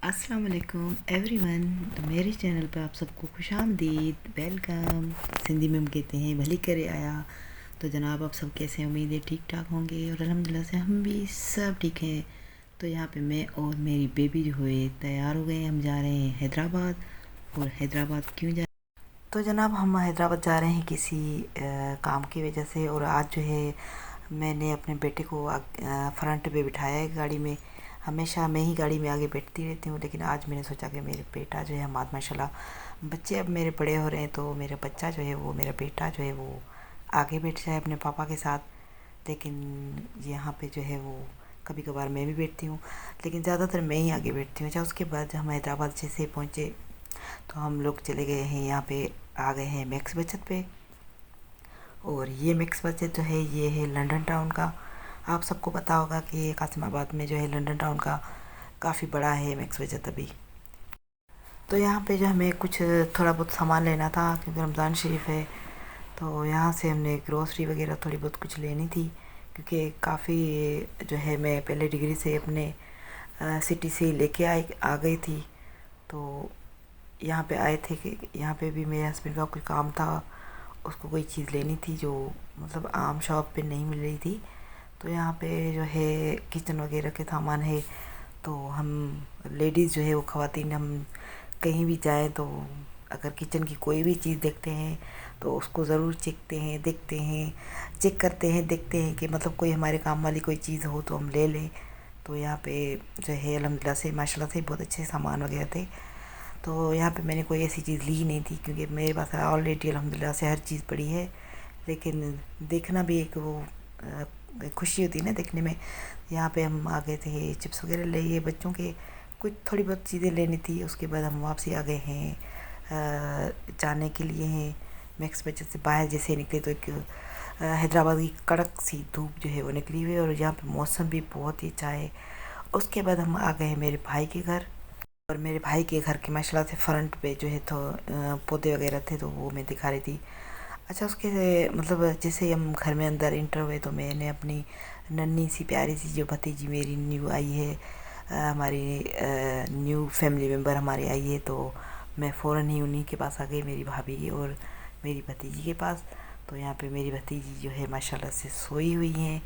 अस्सलाम वालेकुम एवरीवन। तो मेरे चैनल पर आप सबको खुशामदीद, वेलकम। सिंधी में हम कहते हैं भली करे आया। तो जनाब आप सब कैसे हैं? उम्मीद है ठीक ठाक होंगे और अल्हम्दुलिल्लाह से हम भी सब ठीक हैं। तो यहाँ पे मैं और मेरी बेबी जो है तैयार हो गए। हम जा रहे हैं हैदराबाद। और हैदराबाद क्यों जा तो जनाब हम हैदराबाद जा रहे हैं किसी काम की वजह से। और आज जो है मैंने अपने बेटे को फ्रंट पे बिठाया है गाड़ी में। हमेशा मैं ही गाड़ी में आगे बैठती रहती हूँ, लेकिन आज मैंने सोचा कि मेरे बेटा जो है माशाल्लाह बच्चे अब मेरे बड़े हो रहे हैं, तो मेरा बच्चा जो है वो मेरा बेटा जो है वो आगे बैठ जाए अपने पापा के साथ। लेकिन यहाँ पे जो है वो कभी कभार मैं भी बैठती हूँ, लेकिन ज़्यादातर मैं ही आगे बैठती हूँ। अच्छा, उसके बाद हम हैदराबाद जैसे पहुँचे तो हम लोग चले गए हैं यहाँ पे, आ गए हैं मैक्स बचत पे। और ये मैक्स बचत जो है ये है लंदन टाउन का। आप सबको पता होगा कि कासिमाबाद में जो है लंदन टाउन का काफ़ी बड़ा है मैक्स बचत अभी। तो यहाँ पे जो हमें कुछ थोड़ा बहुत सामान लेना था क्योंकि रमज़ान शरीफ है, तो यहाँ से हमने ग्रोसरी वगैरह थोड़ी बहुत कुछ लेनी थी। क्योंकि काफ़ी जो है मैं पहले डिग्री से अपने सिटी से लेके आ गई थी। तो यहाँ पे आए थे कि यहाँ पे भी मेरे हस्बैंड का कोई काम था, उसको कोई चीज़ लेनी थी जो मतलब आम शॉप पे नहीं मिल रही थी। तो यहाँ पे जो है किचन वगैरह के सामान है। तो हम लेडीज़ जो है वो ख़वातीन हम कहीं भी जाएँ तो अगर किचन की कोई भी चीज़ देखते हैं तो उसको ज़रूर देखते हैं, चेक करते हैं, देखते हैं कि मतलब कोई हमारे काम वाली कोई चीज़ हो तो हम ले लें। तो यहाँ पे जो है अल्हम्दुलिल्लाह से माशाल्लाह से बहुत अच्छे सामान वगैरह थे। तो यहाँ पे मैंने कोई ऐसी चीज़ ली नहीं थी क्योंकि मेरे पास ऑलरेडी अल्हम्दुलिल्लाह से हर चीज़ पड़ी है। लेकिन देखना भी एक वो खुशी होती है ना देखने में। यहाँ पे हम आ गए थे चिप्स वगैरह ले लिए बच्चों के, कुछ थोड़ी बहुत चीज़ें लेनी थी। उसके बाद हम वापसी आ गए हैं जाने के लिए हैं मैक्स बचत से बाहर। जैसे निकले तो एक हैदराबाद की कड़क सी धूप जो है वो निकली हुई है और यहाँ पे मौसम भी बहुत ही अच्छा है। उसके बाद हम आ गए हैं मेरे भाई के घर। और मेरे भाई के घर के माशाल्लाह से फ्रंट पे जो है तो पौधे वगैरह थे, तो वो मैं दिखा रही थी। अच्छा, उसके मतलब जैसे ही हम घर में अंदर इंटर हुए तो मैंने अपनी नन्ही सी प्यारी सी जो भतीजी मेरी न्यू आई है, हमारी न्यू फैमिली मेम्बर हमारी आई है, तो मैं फ़ौरन ही उन्हीं के पास आ गई, मेरी भाभी और मेरी भतीजी के पास। तो यहाँ पे मेरी भतीजी जो है माशाल्लाह से सोई हुई हैं।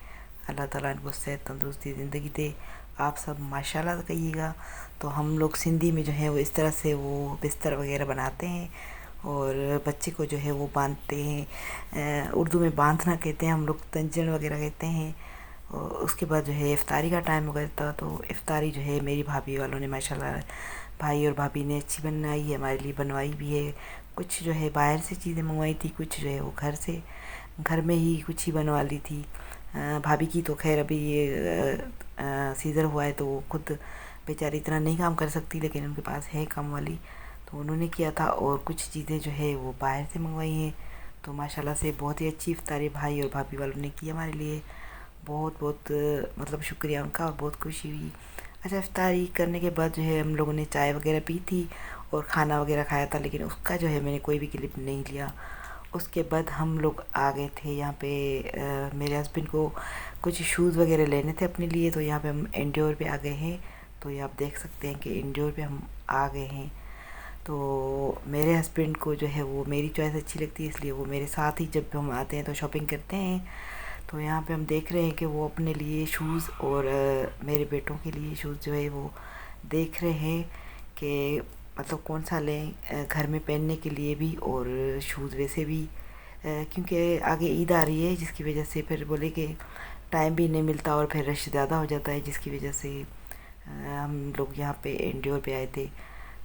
अल्लाह ताला इनको सेहत तंदुरुस्ती ज़िंदगी दे। आप सब माशाल्लाह कहिएगा। तो हम लोग सिंधी में जो है वो इस तरह से वो बिस्तर वगैरह बनाते हैं और बच्चे को जो है वो बांधते हैं। उर्दू में बांधना कहते हैं, हम लोग तंजन वगैरह कहते हैं। और उसके बाद जो है इफ्तारी का टाइम हो गया था, तो इफ्तारी जो है मेरी भाभी वालों ने माशाल्लाह भाई और भाभी ने अच्छी बनाई है, हमारे लिए बनवाई भी है। कुछ जो है बाहर से चीज़ें मंगवाई थी, कुछ जो है वो घर में ही कुछ ही बनवा ली थी। भाभी की तो खैर अभी ये सीज़र हुआ है तो वो खुद बेचारी इतना नहीं काम कर सकती, लेकिन उनके पास है काम वाली, तो उन्होंने किया था। और कुछ चीज़ें जो है वो बाहर से मंगवाई हैं। तो माशाल्लाह से बहुत ही अच्छी इफ्तारी भाई और भाभी वालों ने की हमारे लिए। बहुत बहुत मतलब शुक्रिया उनका और बहुत खुशी हुई। अच्छा, इफ्तारी करने के बाद जो है हम लोगों ने चाय वगैरह पी थी और खाना वगैरह खाया था, लेकिन उसका जो है मैंने कोई भी क्लिप नहीं लिया। उसके बाद हम लोग आ गए थे यहाँ पे मेरे हस्बैंड को कुछ शूज़ वगैरह लेने थे अपने लिए, तो यहाँ पे हम एंड्योर पे आ गए हैं। तो ये आप देख सकते हैं कि एंड्योर पे हम आ गए हैं। तो मेरे हस्बैंड को जो है वो मेरी चॉइस अच्छी लगती है, इसलिए वो मेरे साथ ही जब हम आते हैं तो शॉपिंग करते हैं। तो यहाँ पे हम देख रहे हैं कि वो अपने लिए शूज़ और मेरे बेटों के लिए शूज़ जो है वो देख रहे हैं कि मतलब कौन सा लें घर में पहनने के लिए भी और शूज़ वैसे भी। क्योंकि आगे ईद आ रही है, जिसकी वजह से फिर बोले कि टाइम भी नहीं मिलता और फिर रश ज़्यादा हो जाता है, जिसकी वजह से हम लोग यहाँ पे एंड्योर पे आए थे।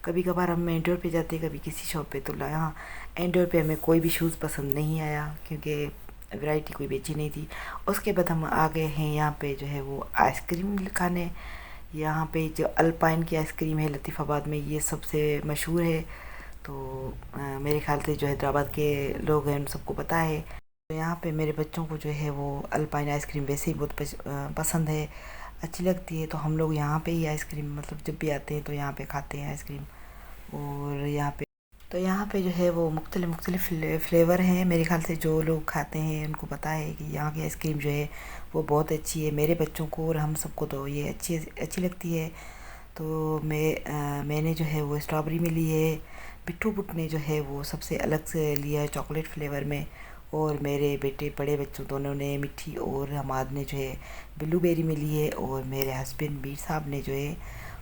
कभी कभार हम एंड्योर पे जाते, कभी किसी शॉप पे, तो यहाँ एंड्योर पे हमें कोई भी शूज़ पसंद नहीं आया क्योंकि वैरायटी कोई बेची नहीं थी। उसके बाद हम आ गए हैं यहाँ पे जो है वो आइसक्रीम खाने। यहाँ पे जो अल्पाइन की आइसक्रीम है लतीफ़ाबाद में, ये सबसे मशहूर है। तो मेरे ख्याल से जो हैदराबाद के लोग हैं उन सबको पता है। तो यहाँ पे मेरे बच्चों को जो है वो अल्पाइन आइसक्रीम वैसे ही बहुत पसंद है, अच्छी लगती है। तो हम लोग यहाँ पे ही आइसक्रीम मतलब जब भी आते हैं तो यहाँ पे खाते हैं आइसक्रीम। और यहाँ पे जो है वो मुख्तलिफ़ फ्लेवर हैं। मेरे ख़्याल से जो लोग खाते हैं उनको पता है कि यहाँ की आइसक्रीम जो है वो बहुत अच्छी है। मेरे बच्चों को और हम सबको तो ये अच्छी अच्छी लगती है। तो मैंने जो है वो स्ट्रॉबेरी में ली है, बिट्टू बुट ने जो है वो सबसे अलग से लिया है चॉकलेट फ्लेवर में, और मेरे बेटे बड़े बच्चों दोनों ने मिठी और हमाद ने जो है ब्लूबेरी में ली है, और मेरे हस्बैंड मीर साहब ने जो है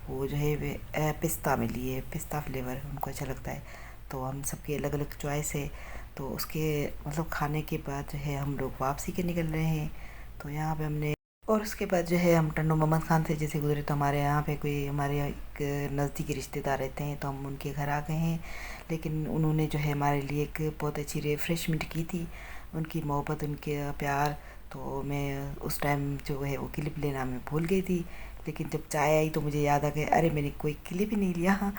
वो जो है पिस्ता में लिए, पिस्ता फ्लेवर उनको अच्छा लगता है। तो हम सबकी अलग अलग चॉइस है। तो उसके मतलब खाने के बाद जो है हम लोग वापसी के निकल रहे हैं। तो यहाँ पे हमने, और उसके बाद जो है हम टन्नू मोहम्मद खान से जैसे गुजरे, तो हमारे यहाँ पे कोई हमारे एक नज़दीकी रिश्तेदार रहते हैं, तो हम उनके घर आ गए हैं। लेकिन उन्होंने जो है हमारे लिए एक बहुत अच्छी रिफ़्रेशमेंट की थी, उनकी मोहब्बत, उनके प्यार। तो मैं उस टाइम जो है वो क्लिप लेना मैं भूल गई थी, लेकिन जब चाय आई तो मुझे याद आ गया, अरे मैंने कोई क्लिप ही नहीं लिया।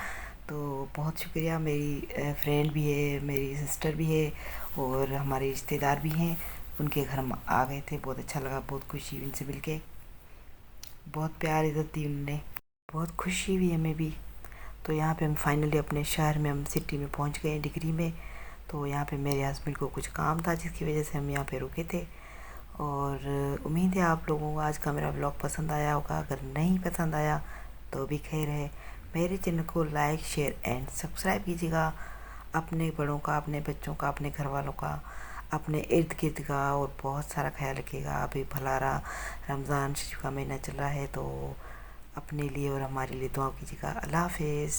तो बहुत शुक्रिया, मेरी फ्रेंड भी है, मेरी सिस्टर भी है, और हमारे रिश्तेदार भी हैं, उनके घर हम आ गए थे। बहुत अच्छा लगा, बहुत खुशी हुई उनसे मिलके, बहुत प्यार इज़्ज़त दी उन्होंने, बहुत खुशी हुई हमें भी। तो यहाँ पे हम फाइनली अपने शहर में, हम सिटी में पहुँच गए डिग्री में। तो यहाँ पे मेरे हस्बैंड को कुछ काम था जिसकी वजह से हम यहाँ पे रुके थे। और उम्मीद है आप लोगों को आज का मेरा ब्लॉग पसंद आया होगा। अगर नहीं पसंद आया तो भी खैर है, मेरे चैनल को लाइक शेयर एंड सब्सक्राइब कीजिएगा। अपने बड़ों का, अपने बच्चों का, अपने घर वालों का, अपने इर्द गिर्द का और बहुत सारा ख्याल रखिएगा। अभी भलारा रमज़ान शरीफ का महीना चल रहा है, तो अपने लिए और हमारे लिए दुआ कीजिएगा। अल्लाह हाफिज़।